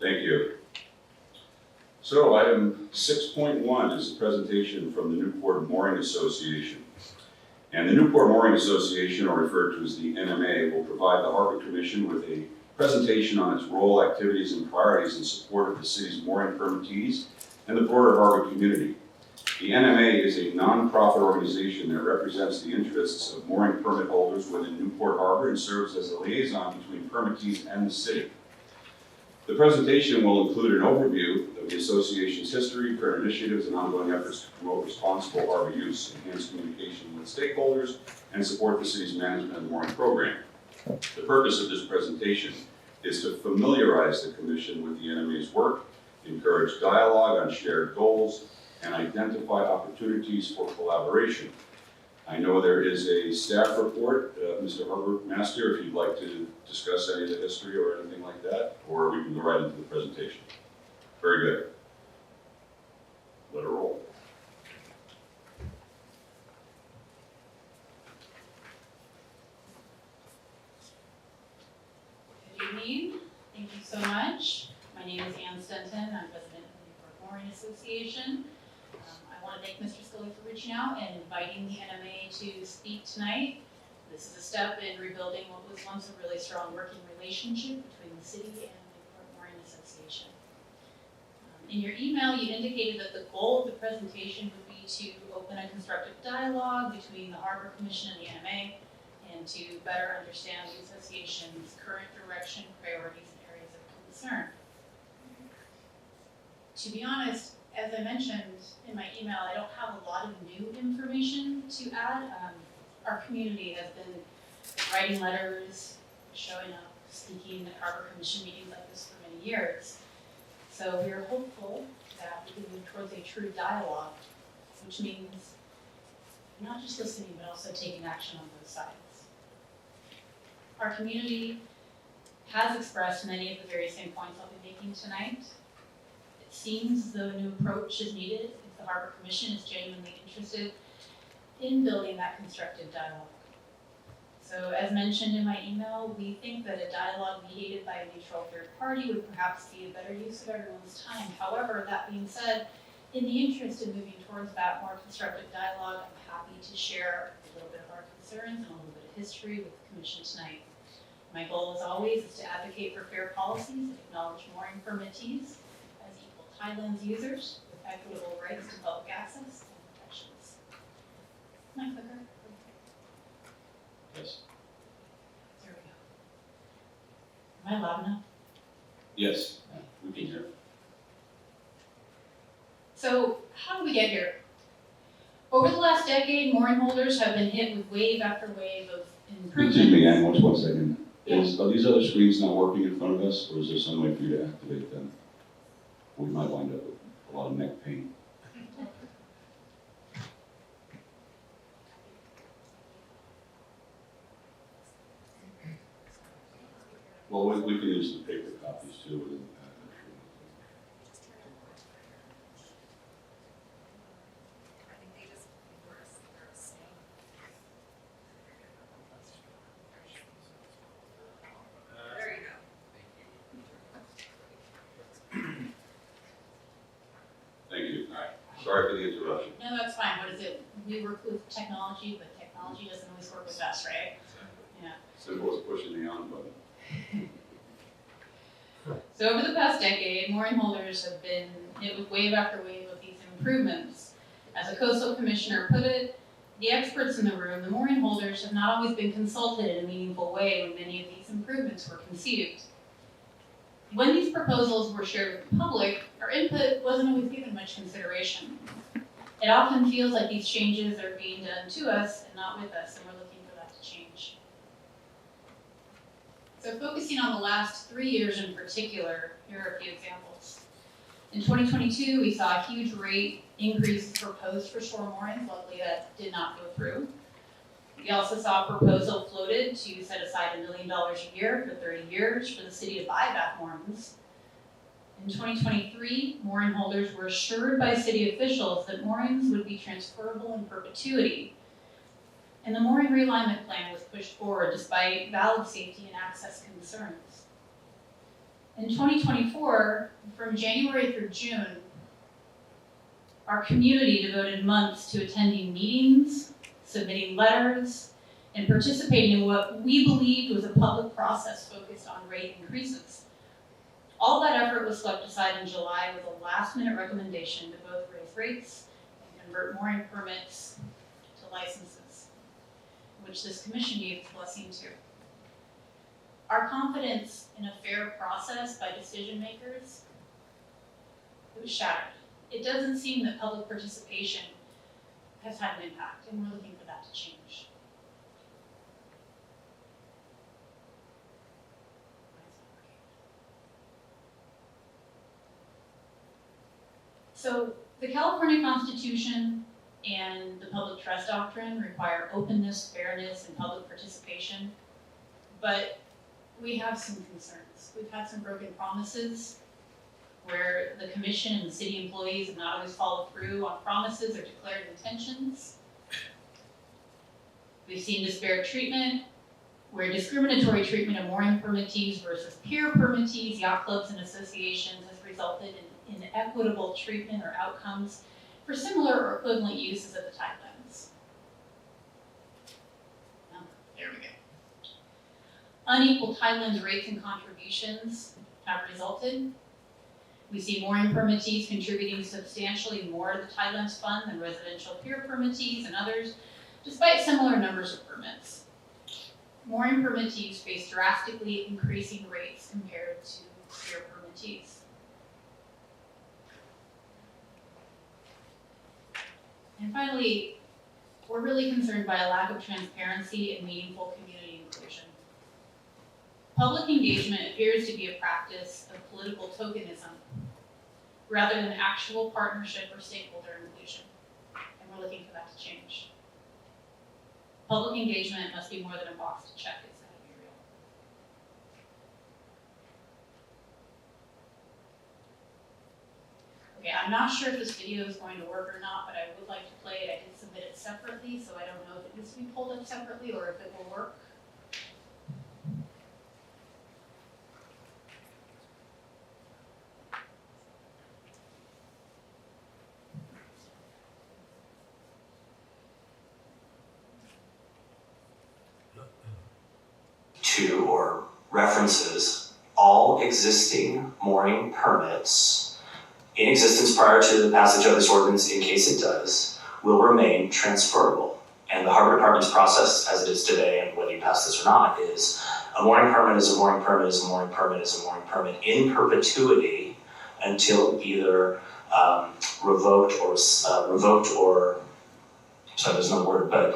Thank you. So item 6.1 is a presentation from the Newport Mooring Association. And the Newport Mooring Association, or referred to as the NMA, will provide the Harbor Commission with a presentation on its role, activities, and priorities in support of the city's mooring permittees and the broader harbor community. The NMA is a non-profit organization that represents the interests of mooring permit holders within Newport Harbor and serves as a liaison between permittees and the city. The presentation will include an overview of the association's history, current initiatives, and ongoing efforts to promote responsible harbor use, enhance communication with stakeholders, and support the city's management and mooring program. The purpose of this presentation is to familiarize the Commission with the NMA's work, encourage dialogue on shared goals, and identify opportunities for collaboration. I know there is a staff report. Mr. Harbor Master, if you'd like to discuss any of the history or anything like that, or we can go right into the presentation. Very good. Let it roll. Good evening. Thank you so much. My name is Anne Stenton. I'm president of the Newport Mooring Association. I want to thank Mr. Scully for reaching out and inviting the NMA to speak tonight. This is a step in rebuilding what was once a really strong working relationship between the city and the Newport Mooring Association. In your email, you indicated that the goal of the presentation would be to open a constructive dialogue between the Harbor Commission and the NMA, and to better understand the association's current direction, priorities, and areas of concern. To be honest, as I mentioned in my email, I don't have a lot of new information to add. Our community has been writing letters, showing up, speaking at Harbor Commission meetings like this for many years. So we are hopeful that we can move towards a true dialogue, which means not just listening, but also taking action on both sides. Our community has expressed many of the very same points I'll be making tonight. It seems as though a new approach is needed if the Harbor Commission is genuinely interested in building that constructive dialogue. So as mentioned in my email, we think that a dialogue mediated by a neutral third party would perhaps be a better use of everyone's time. However, that being said, in the interest of moving towards that more constructive dialogue, I'm happy to share a little bit of our concerns and a little bit of history with the Commission tonight. My goal, as always, is to advocate for fair policies that acknowledge mooring permittees as equal tidelands users with equitable rights to public access and protections. My clicker. Yes. There we go. Am I loud enough? Yes, we can hear. So, how did we get here? Over the last decade, mooring holders have been hit with wave after wave of improvements. Excuse me, Ann, one second. Yeah. Are these other screens not working in front of us, or is there some way for you to activate them? We might wind up with a lot of neck pain. Well, we can use the paper copies too. Thank you. All right. Sorry for the interruption. No, that's fine. What is it? We work with technology, but technology doesn't always work with us, right? Yeah. Simple as pushing the on button. So over the past decade, mooring holders have been hit with wave after wave of these improvements. As a coastal commissioner put it, the experts in the room, the mooring holders, have not always been consulted in a meaningful way when many of these improvements were conceived. When these proposals were shared with the public, our input wasn't always given much consideration. It often feels like these changes are being done to us and not with us, and we're looking for that to change. So focusing on the last 3 years in particular, here are a few examples. In 2022, we saw a huge rate increase proposed for shore moorings. Luckily, that did not go through. We also saw a proposal floated to set aside $1 million a year for 30 years for the city to buy back moorings. In 2023, mooring holders were assured by city officials that moorings would be transferable in perpetuity. And the mooring realignment plan was pushed forward despite valid safety and access concerns. In 2024, from January through June, our community devoted months to attending meetings, submitting letters, and participating in what we believed was a public process focused on rate increases. All that effort was swept aside in July with a last-minute recommendation to both raise rates and convert mooring permits to licenses, which this commission gave its blessing to. Our confidence in a fair process by decision makers, it was shattered. It doesn't seem that public participation has had an impact, and we're looking for that to change. So the California Constitution and the public trust doctrine require openness, fairness, and public participation, but we have some concerns. We've had some broken promises where the commission and the city employees have not always followed through on promises or declared intentions. We've seen disparate treatment, where discriminatory treatment of mooring permittees versus peer permittees, yacht clubs, and associations has resulted in inequitable treatment or outcomes for similar or equivalent uses of the tidelands. There we go. Unequal tidelands rates and contributions have resulted. We see mooring permittees contributing substantially more to the tidelands fund than residential peer permittees and others, despite similar numbers of permits. Mooring permittees face drastically increasing rates compared to peer permittees. And finally, we're really concerned by a lack of transparency and meaningful community inclusion. Public engagement appears to be a practice of political tokenism rather than actual partnership or stakeholder inclusion, and we're looking for that to change. Public engagement must be more than a box to check, it's gotta be real. Okay, I'm not sure if this video is going to work or not, but I would like to play it. I did submit it separately, so I don't know if it needs to be pulled up separately or if it will work. To or references all existing mooring permits in existence prior to the passage of this ordinance, in case it does, will remain transferable. And the Harbor Department's process as it is today, and whether you pass this or not, is a mooring permit is a mooring permit is a mooring permit is a mooring permit in perpetuity until either revoked or sorry, there's no word, but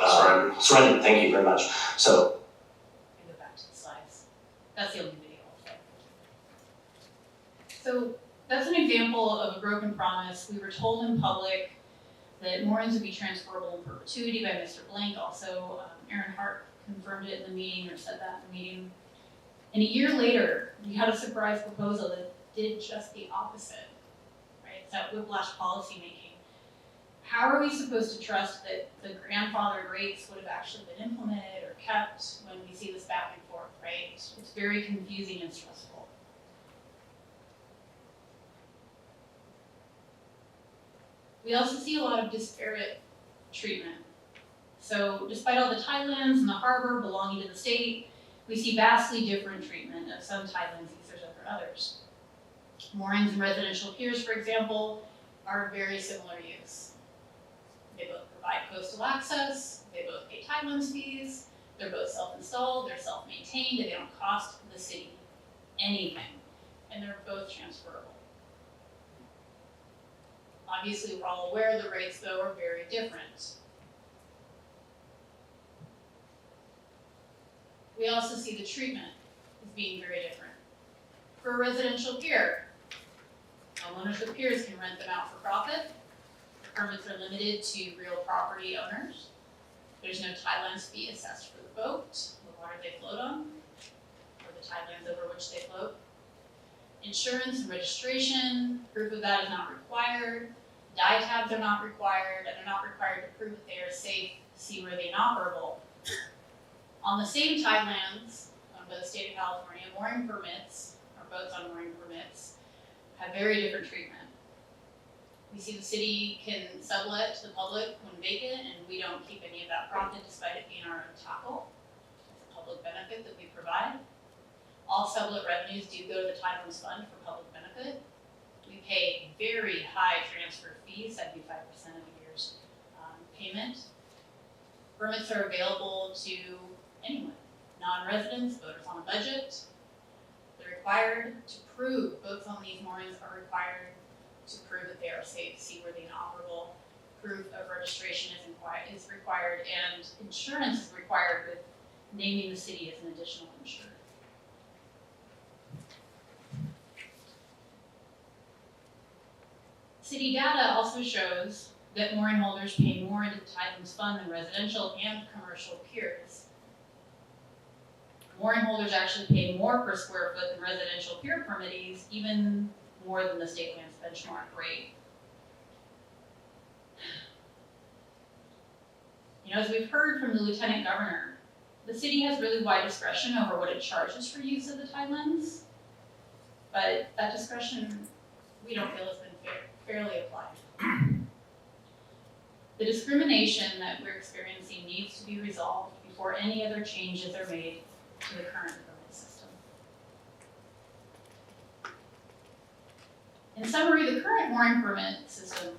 surrendered. Thank you very much. So. Go back to the slides. That's the only video I'll play. So that's an example of a broken promise. We were told in public that moorings would be transferable in perpetuity by Mr. Blank. Also, Aaron Hart confirmed it in the meeting or said that in the meeting. And a year later, we had a surprise proposal that did just the opposite, right? It's that whiplash policymaking. How are we supposed to trust that the grandfathered rates would have actually been implemented or kept when we see this back and forth, right? It's very confusing and stressful. We also see a lot of disparate treatment. So despite all the tidelands and the harbor belonging to the state, we see vastly different treatment of some tidelands users over others. Moorings and residential piers, for example, are very similar use. They both provide coastal access, they both pay tidelands fees, they're both self-installed, they're self-maintained, and they don't cost the city anything, and they're both transferable. Obviously, we're all aware the rates, though, are very different. We also see the treatment as being very different. For a residential pier, homeowners of piers can rent them out for profit. The permits are limited to real property owners. There's no tidelands fee assessed for the boat, the water they float on, or the tidelands over which they float. Insurance and registration, proof of that is not required. Dye tabs are not required, and they're not required to prove that they are safe, seaworthy, and operable. On the same tidelands, owned by the state of California, mooring permits are boats on mooring permits have very different treatment. We see the city can sublet to the public when vacant, and we don't keep any of that profit despite it being our own tackle. It's a public benefit that we provide. All sublet revenues do go to the Tidelands Fund for public benefit. We pay very high transfer fees, 75% of a year's payment. Permits are available to anyone, non-residents, boaters on a budget. They're required to prove, boats on these moorings are required to prove that they are safe, seaworthy, and operable. Proof of registration is required, and insurance is required with naming the city as an additional insurer. City data also shows that mooring holders pay more into the Tidelands Fund than residential and commercial piers. Mooring holders actually pay more per square foot than residential pier permittees, even more than the state land's benchmark rate. You know, as we've heard from the Lieutenant Governor, the city has really wide discretion over what it charges for use of the Tidelands, but that discretion we don't feel has been fairly applied. The discrimination that we're experiencing needs to be resolved before any other changes are made to the current permit system. In summary, the current mooring permit system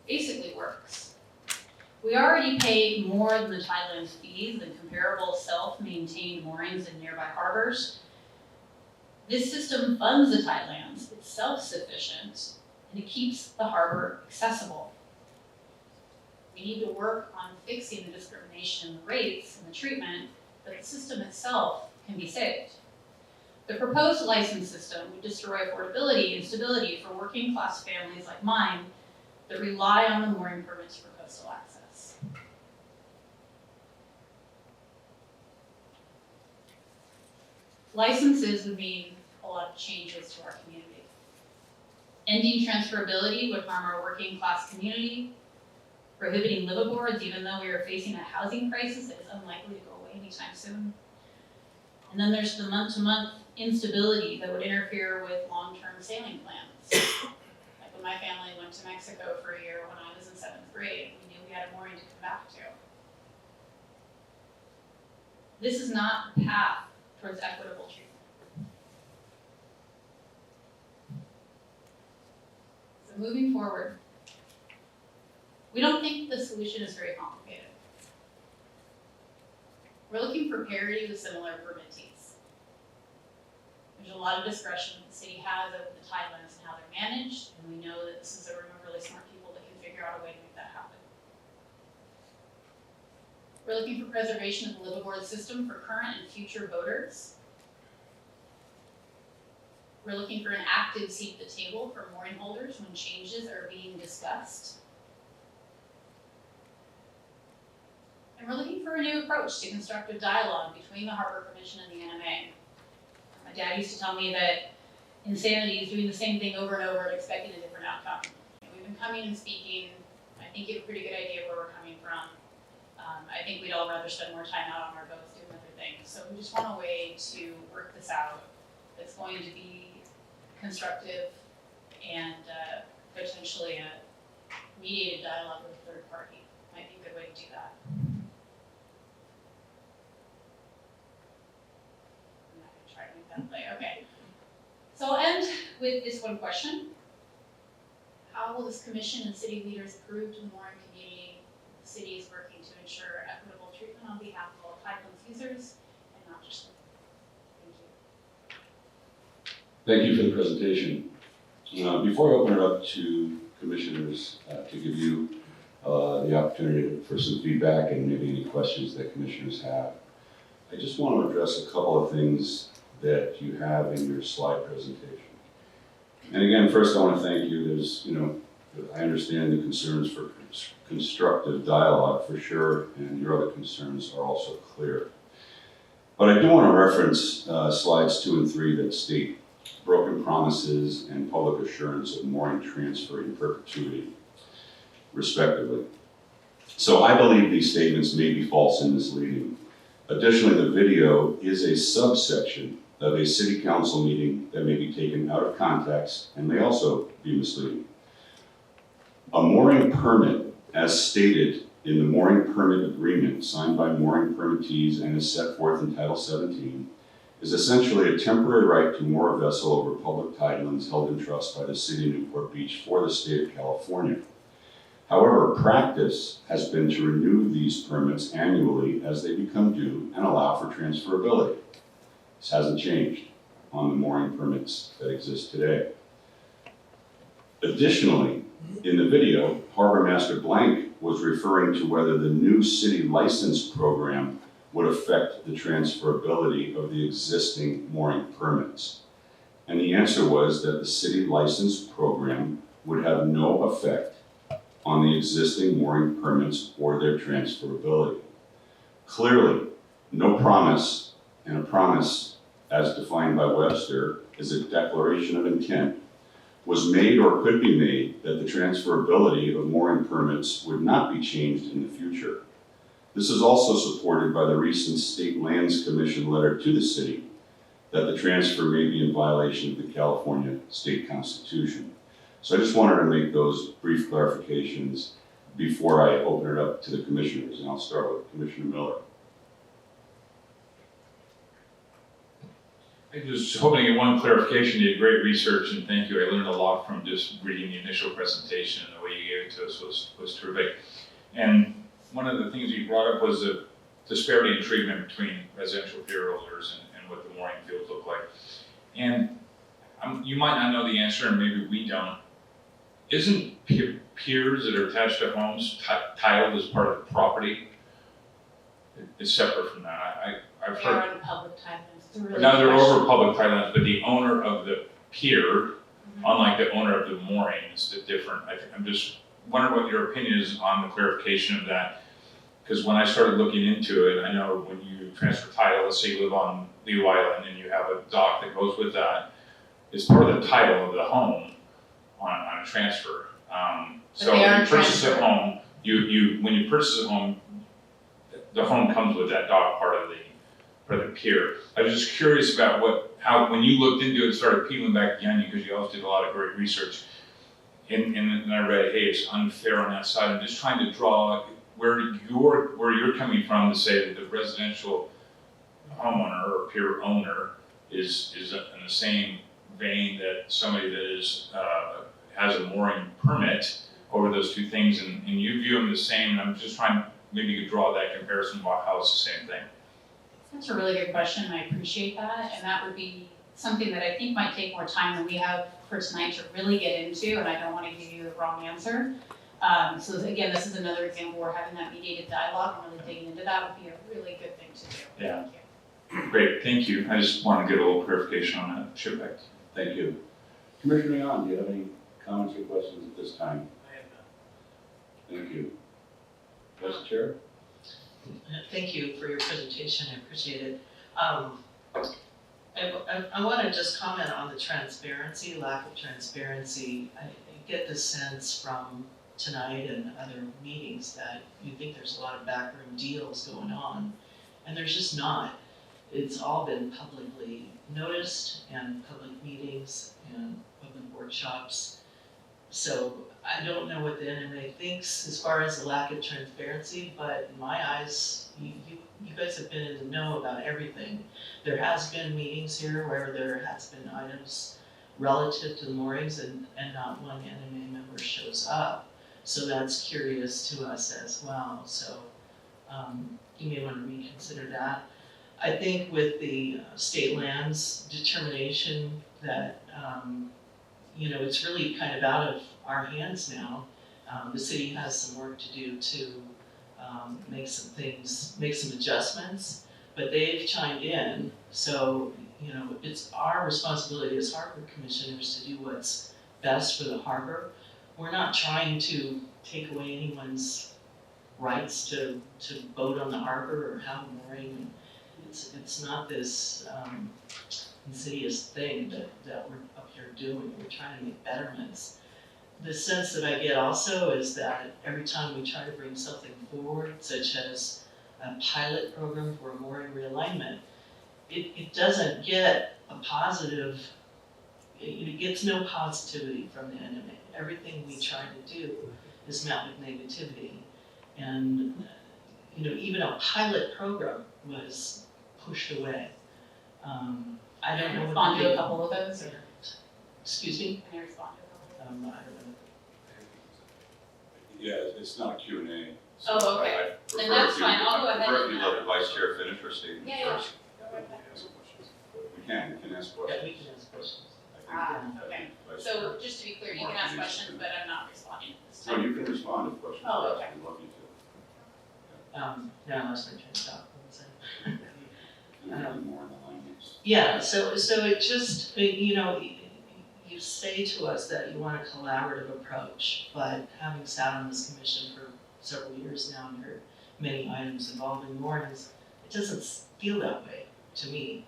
basically works. We already pay more than the Tidelands fees than comparable self-maintained moorings in nearby harbors. This system funds the Tidelands, it's self-sufficient, and it keeps the harbor accessible. We need to work on fixing the discrimination in the rates and the treatment, but the system itself can be saved. The proposed license system would destroy affordability and stability for working class families like mine that rely on the mooring permits for coastal access. Licenses would mean a lot of changes to our community. Ending transferability would harm our working class community, prohibiting liveaboards even though we are facing a housing crisis that is unlikely to go away anytime soon. And then there's the month-to-month instability that would interfere with long-term sailing plans. Like when my family went to Mexico for a year when I was in 7th grade, we knew we had a mooring to come back to. This is not the path towards equitable treatment. So moving forward, we don't think the solution is very complicated. We're looking for parity with similar permittees. There's a lot of discretion that the city has over the Tidelands and how they're managed, and we know that this is a room of really smart people that can figure out a way to make that happen. We're looking for preservation of the liveaboard system for current and future boaters. We're looking for an active seat at the table for mooring holders when changes are being discussed. And we're looking for a new approach to constructive dialogue between the Harbor Commission and the NMA. My dad used to tell me that insanity is doing the same thing over and over and expecting a different outcome. And we've been coming and speaking. I think you have a pretty good idea where we're coming from. I think we'd all rather spend more time out on our boats doing other things. So we just want a way to work this out that's going to be constructive and potentially a mediated dialogue with a third party. Might be a good way to do that. I'm not going to try to make that play. Okay. So I'll end with this one question. How will this commission and city leaders prove to the mooring community the city is working to ensure equitable treatment on behalf of all Tidelands users and not just them? Thank you. Thank you for the presentation. Before I open it up to commissioners to give you the opportunity for some feedback and maybe any questions that commissioners have, I just want to address a couple of things that you have in your slide presentation. And again, first I want to thank you. I understand the concerns for constructive dialogue for sure, and your other concerns are also clear. But I do want to reference slides 2 and 3 that state broken promises and public assurance of mooring transfer in perpetuity, respectively. So I believe these statements may be false and misleading. Additionally, the video is a subsection of a city council meeting that may be taken out of context and may also be misleading. A mooring permit, as stated in the mooring permit agreement signed by mooring permittees and is set forth in Title 17, is essentially a temporary right to moor a vessel over public tidelands held in trust by the city of Newport Beach for the state of California. However, practice has been to renew these permits annually as they become due and allow for transferability. This hasn't changed on the mooring permits that exist today. Additionally, in the video, Harbor Master Blank was referring to whether the new city license program would affect the transferability of the existing mooring permits. And the answer was that the city license program would have no effect on the existing mooring permits or their transferability. Clearly, no promise, and a promise, as defined by Webster, is a declaration of intent, was made or could be made that the transferability of mooring permits would not be changed in the future. This is also supported by the recent State Lands Commission letter to the city that the transfer may be in violation of the California State Constitution. So I just wanted to make those brief clarifications before I open it up to the commissioners, and I'll start with Commissioner Miller. I was hoping to get one clarification. You did great research, and thank you. I learned a lot from just reading the initial presentation, and the way you gave it to us was terrific. And one of the things you brought up was the disparity in treatment between residential pier holders and what the mooring fields look like. And you might not know the answer, and maybe we don't. Isn't piers that are attached to homes titled as part of the property? It's separate from that. I've heard. They're on public tidelands. Really Now they're over public tidelands, but the owner of the pier, unlike the owner of the mooring, is different. I'm just wondering what your opinion is on the clarification of that. Because when I started looking into it, I know when you transfer title, let's say you live on Leo Island and you have a dock that goes with that, it's part of the title of the home on a transfer. So when you purchase a home, when you purchase a home, the home comes with that dock part of the pier. I was just curious about how when you looked into it, started peeling back the onion, because you also did a lot of great research. And I read, hey, it's unfair on that side. I'm just trying to draw where you're coming from to say that the residential homeowner or pier owner is in the same vein that somebody that has a mooring permit over those two things, and you view them the same. And I'm just trying, maybe you could draw that comparison about how it's the same thing. That's a really good question, and I appreciate that. And that would be something that I think might take more time than we have for tonight to really get into, and I don't want to give you the wrong answer. So again, this is another example where having that mediated dialogue and really digging into that would be a really good thing to do. Yeah. Thank you. Great, thank you. I just want to get a little clarification on that ship act. Thank you. Commissioner Yon, do you have any comments or questions at this time? I have none. Thank you. Vice Chair? Thank you for your presentation, I appreciate it. I want to just comment on the transparency, lack of transparency. I get the sense from tonight and other meetings that you think there's a lot of backroom deals going on, and there's just not. It's all been publicly noticed, and public meetings and public workshops. So I don't know what the NMA thinks as far as the lack of transparency, but in my eyes, you guys have been in the know about everything. There has been meetings here where there has been items relative to the moorings, and not one NMA member shows up. So that's curious to us as well. So you may want to reconsider that. I think with the state lands determination that it's really kind of out of our hands now. The city has some work to do to make some adjustments, but they've chimed in. So, it's our responsibility as harbor commissioners to do what's best for the harbor. We're not trying to take away anyone's rights to boat on the harbor or have a mooring. It's not this insidious thing that we're up here doing. We're trying to make betterments. The sense that I get also is that every time we try to bring something forward, such as a pilot program for a mooring realignment, it doesn't get a positive, it gets no positivity from the NMA. Everything we try to do is met with negativity. And, even a pilot program was pushed away. I don't know what Respond to to a do. couple of those, or Excuse me? can I respond to a couple of those? I don't know. Yeah, it's not a Q&A. Oh, okay. I prefer Then that's if you- fine. I'll go I ahead prefer and, if you let the vice chair finish her statement Yeah, yeah. first. Go right back. We can ask Yeah, questions. we can ask questions. Okay, Vice so so Chair. just to be clear, you can ask questions, but I'm not responding at this No, time. you can respond to questions. Oh, yes, okay. We'd love you to. No, I lost my train of thought. What was I? Anything more in the language? Yeah, so it just, you say to us that you want a collaborative approach, but having sat on this commission for several years now and heard many items involving moorings, it doesn't feel that way to me.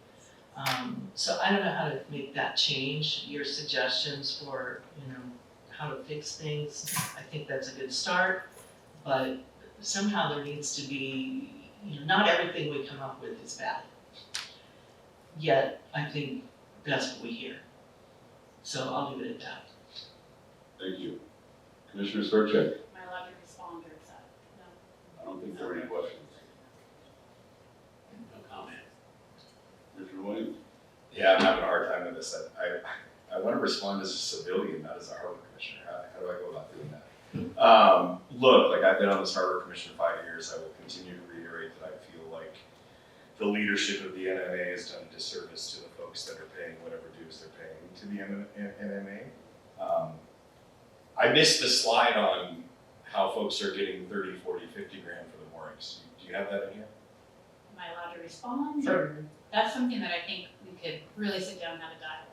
So I don't know how to make that change. Your suggestions for, how to fix things, I think that's a good start, but somehow there needs to be, not everything we come up with is bad. Yet, I think that's what we hear. So I'll leave it at that. Thank you. Commissioner Sarchet, Am I allowed to respond, or is that, no? I don't think there are any questions. No comment. Commissioner Williams? Yeah, I'm having a hard time with this. I want to respond as a civilian, not as a harbor commissioner. How do I go about doing that? Look, like I've been on this harbor commission 5 years. I will continue to reiterate that I feel like the leadership of the NMA has done a disservice to the folks that are paying whatever dues they're paying to the NMA. I missed the slide on how folks are getting 30, 40, 50 grand for the moorings. Do you have that in here? Am I allowed to respond? Sure. Or that's something that I think we could really sit down and have a dialogue.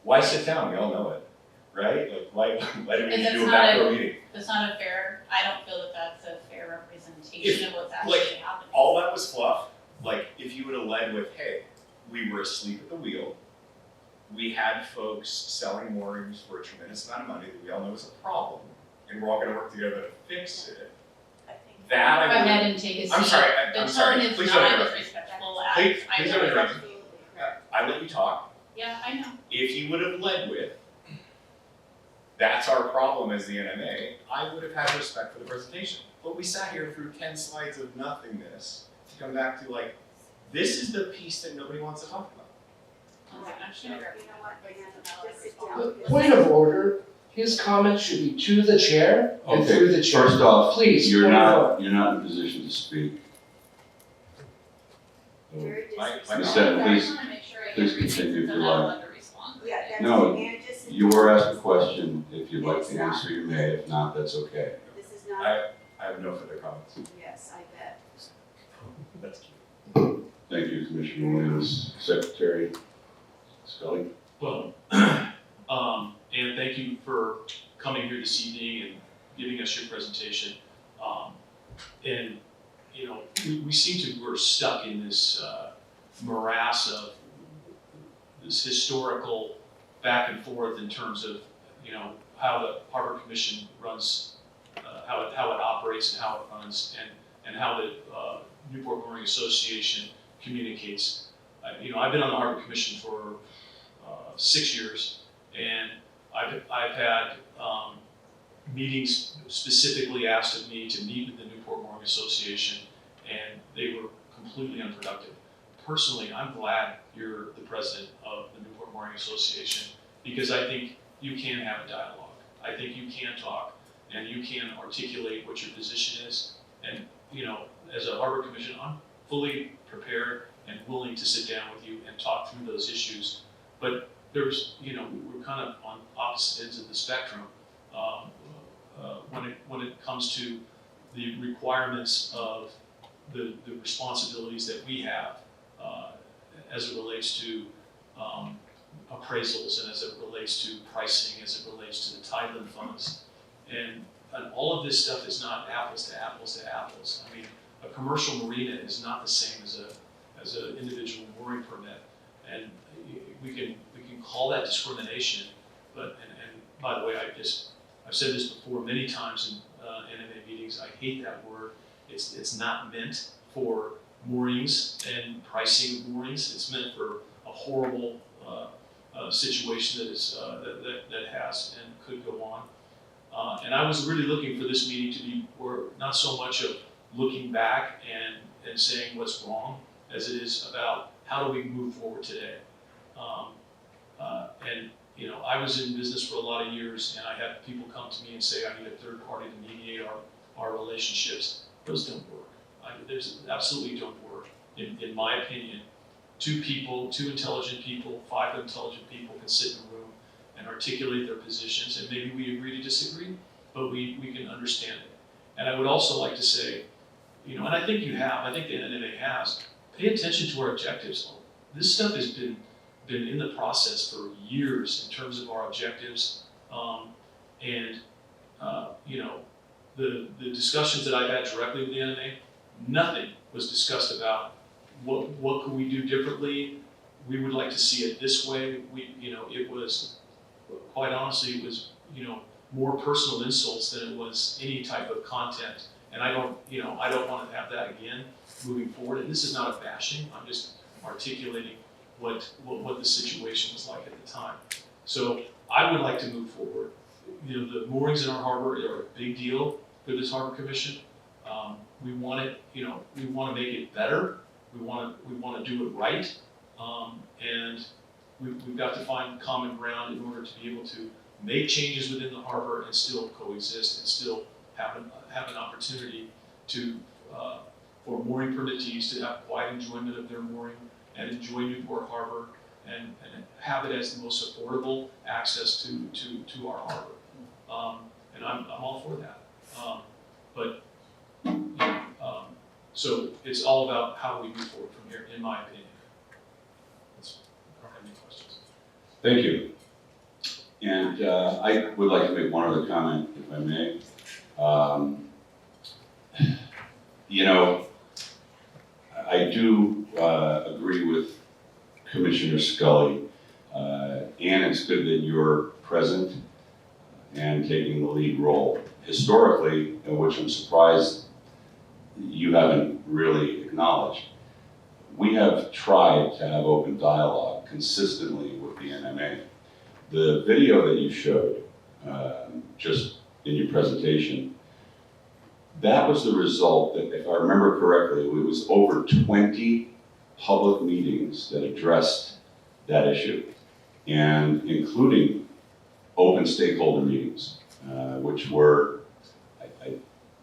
Why sit down? We all know it, right? Like, why do we need to Because do a it's not macro meeting? That's not a fair, I don't feel that that's a fair representation of what's actually happening. All that was fluff. Like, if you would have led with, hey, we were asleep at the wheel. We had folks selling moorings for a tremendous amount of money that we all know is a problem, and we're all gonna work together to fix it. That Go I would. ahead and take a seat. I'm sorry, The I'm sorry. tone is Please don't not interrupt. as respectful as Please I don't know. interrupt. I let you talk. Yeah, I know. If you would have led with, that's our problem as the NMA, I would have had respect for the presentation. But we sat here through 10 slides of nothingness to come back to like, this is the piece that nobody wants to talk about. I'm just gonna grab. Point of order, his comments should be to the chair and Okay, through the chair. first off, Please, You're point of order. not in a position to speak. My Ms. Stenton, I please, just wanna make sure I please get everything continue since if I'm you not like. allowed to respond. Yeah, that's, No, and just, You were asked a question. If you'd like to answer, you may. If not, that's okay. this is not, I have no further comments. yes, I bet. That's cute. Thank you, Commissioner Williams. Secretary Scully? Well, and thank you for coming here this evening and giving us your presentation. And, we seem to, we're stuck in this morass of this historical back and forth in terms of, how the Harbor Commission runs, how it operates and how it runs, and how the Newport Mooring Association communicates. I've been on the Harbor Commission for 6 years, and I've had meetings specifically asked of me to meet with the Newport Mooring Association, and they were completely unproductive. Personally, I'm glad you're the president of the Newport Mooring Association, because I think you can have a dialogue. I think you can talk, and you can articulate what your position is. And, as a Harbor Commission, I'm fully prepared and willing to sit down with you and talk through those issues. But there's, we're kind of on opposite ends of the spectrum when it comes to the requirements of the responsibilities that we have as it relates to appraisals, and as it relates to pricing, as it relates to the Tideland funds. And all of this stuff is not apples to apples to apples. I mean, a commercial marina is not the same as an individual mooring permit. And we can call that discrimination, but, and by the way, I've said this before many times in NMA meetings, I hate that word. It's not meant for moorings and pricing of moorings. It's meant for a horrible situation that is that has and could go on. And I was really looking for this meeting to be not so much of looking back and saying what's wrong, as it is about how do we move forward today. And I was in business for a lot of years, and I had people come to me and say, I need a third party to mediate our relationships. Those don't work. There's absolutely don't work, in my opinion. Two intelligent people, 5 intelligent people can sit in a room and articulate their positions, and maybe we agree to disagree, but we can understand it. And I would also like to say, and I think the NMA has, pay attention to our objectives. This stuff has been in the process for years in terms of our objectives, the discussions that I've had directly with the NMA, nothing was discussed about what could we do differently. We would like to see it this way. It was, quite honestly, it was more personal insults than it was any type of content. And I don't want to have that again moving forward. And this is not a bashing. I'm just articulating what the situation was like at the time. So I would like to move forward. The moorings in our harbor are a big deal for this Harbor Commission. We want it. We want to make it better. We want to do it right. And we've got to find common ground in order to be able to make changes within the harbor and still coexist and still have an opportunity to for mooring permittees to have quiet enjoyment of their mooring and enjoy Newport Harbor and have it as the most affordable access to our harbor. And I'm all for that. So it's all about how we move forward from here, in my opinion. I don't have any questions. Thank you. And I would like to make one other comment, if I may. I do agree with Commissioner Scully, and it's good that you're present and taking the lead role. Historically, which I'm surprised you haven't really acknowledged, we have tried to have open dialogue consistently with the NMA. The video that you showed just in your presentation, that was the result that, if I remember correctly, it was over 20 public meetings that addressed that issue, and including open stakeholder meetings, which were,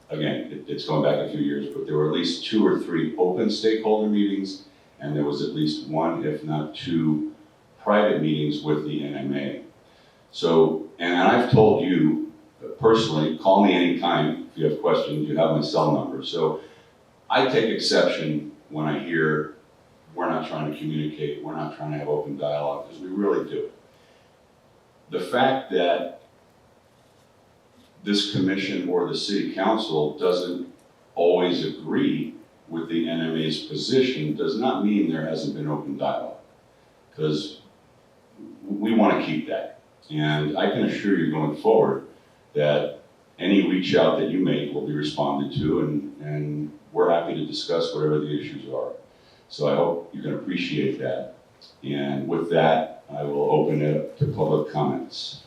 again, it's going back a few years, but there were at least 2 or 3 open stakeholder meetings, and there was at least 1, if not 2, private meetings with the NMA. So, and I've told you personally, call me anytime if you have questions, you have my cell number. So I take exception when I hear we're not trying to communicate, we're not trying to have open dialogue, because we really do. The fact that this commission or the city council doesn't always agree with the NMA's position does not mean there hasn't been open dialogue, because we want to keep that. And I can assure you going forward that any reach out that you make will be responded to, and we're happy to discuss whatever the issues are. So I hope you can appreciate that. And with that, I will open it up to public comments.